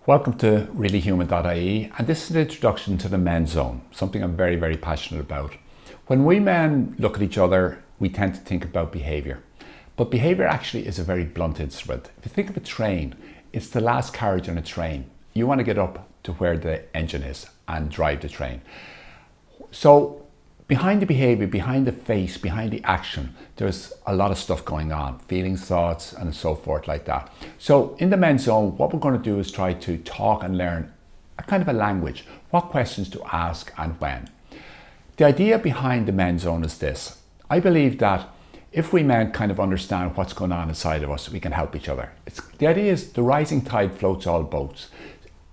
Welcome to reallyhuman.ie, and this is an introduction to the men's zone, something I'm very, very passionate about. When we men look at each other, we tend to think about behaviour. But behaviour actually is a very blunt instrument. If you think of a train, it's the last carriage on a train. You want to get up to where the engine is and drive the train. So behind the behaviour, behind the face, behind the action, there's a lot of stuff going on, feelings, thoughts, and so forth like that. So in the men's zone, what we're going to do is try to talk and learn a kind of a language, what questions to ask and when. The idea behind the men's zone is this. I believe that if we men kind of understand what's going on inside of us, we can help each other. The idea is the rising tide floats all boats.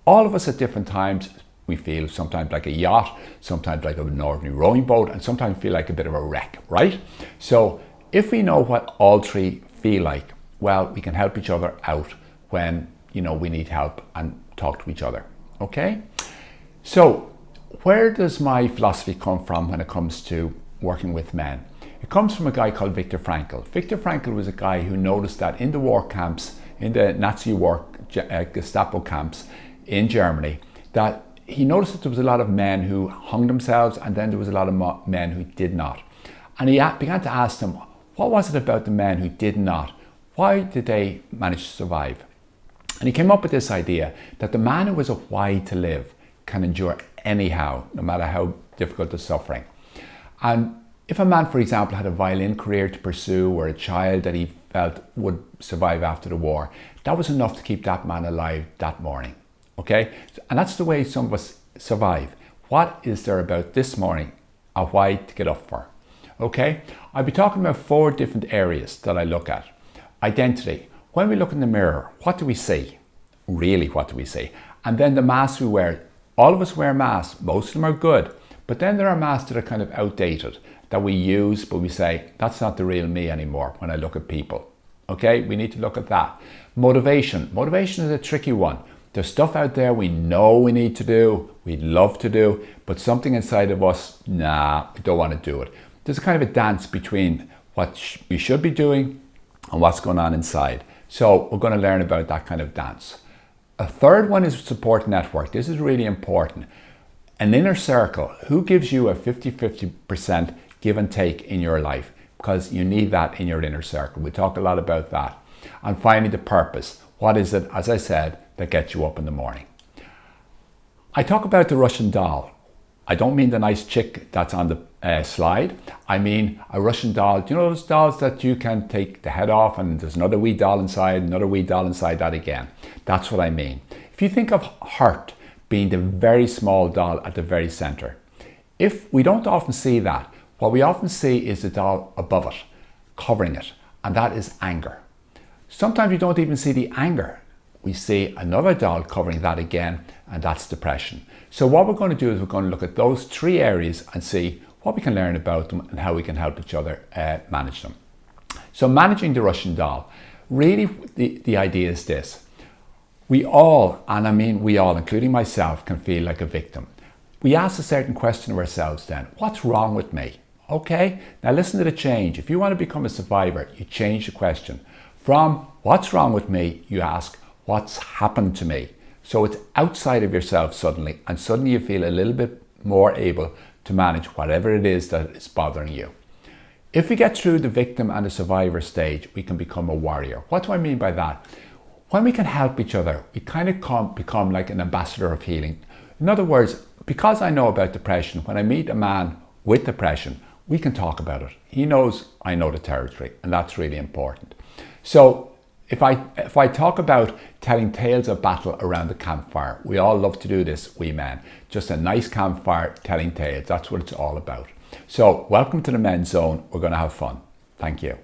All of us at different times, we feel sometimes like a yacht, sometimes like an ordinary rowing boat, and sometimes feel like a bit of a wreck, right? So if we know what all three feel like, well, we can help each other out when, we need help and talk to each other, okay? So where does my philosophy come from when it comes to working with men? It comes from a guy called Viktor Frankl. Viktor Frankl was a guy who noticed that in the war camps, in the Nazi war Gestapo camps in Germany, that he noticed that there was a lot of men who hung themselves, and then there was a lot of men who did not. And he began to ask them, what was it about the men who did not? Why did they manage to survive? And he came up with this idea that the man who has a why to live can endure anyhow, no matter how difficult the suffering. And if a man, for example, had a violin career to pursue, or a child that he felt would survive after the war, that was enough to keep that man alive that morning. Okay, and that's the way some of us survive. What is there about this morning, a why to get up for? Okay, I'll be talking about 4 different areas that I look at. Identity. When we look in the mirror, what do we see? Really, what do we see? And then the masks we wear. All of us wear masks. Most of them are good. But then there are masks that are kind of outdated, that we use, but we say, that's not the real me anymore when I look at people. Okay, we need to look at that. Motivation. Motivation is a tricky one. There's stuff out there we know we need to do, we'd love to do, but something inside of us, nah, we don't want to do it. There's a kind of a dance between what we should be doing and what's going on inside. So we're going to learn about that kind of dance. A third one is support network. This is really important. An inner circle. Who gives you a 50-50% give and take in your life? Because you need that in your inner circle. We talk a lot about that. And finally, the purpose. What is it, as I said, that gets you up in the morning? I talk about the Russian doll. I don't mean the nice chick that's on the slide. I mean a Russian doll. Do you know those dolls that you can take the head off and there's another wee doll inside, another wee doll inside that again? That's what I mean. If you think of heart being the very small doll at the very center, if we don't often see that, what we often see is the doll above it, covering it, and that is anger. Sometimes you don't even see the anger. We see another doll covering that again, and that's depression. So what we're going to do is we're going to look at those 3 areas and see what we can learn about them and how we can help each other manage them. So managing the Russian doll, really the idea is this. We all, and I mean we all, including myself, can feel like a victim. We ask a certain question of ourselves then, what's wrong with me? Okay, now listen to the change. If you want to become a survivor, you change the question. From what's wrong with me, you ask, what's happened to me? So it's outside of yourself suddenly, and suddenly you feel a little bit more able to manage whatever it is that is bothering you. If we get through the victim and the survivor stage, we can become a warrior. What do I mean by that? When we can help each other, we kind of become like an ambassador of healing. In other words, because I know about depression, when I meet a man with depression, we can talk about it. He knows I know the territory, and that's really important. So if I talk about telling tales of battle around the campfire, we all love to do this, we men. Just a nice campfire telling tales. That's what it's all about. So welcome to the Men's Zone. We're going to have fun. Thank you.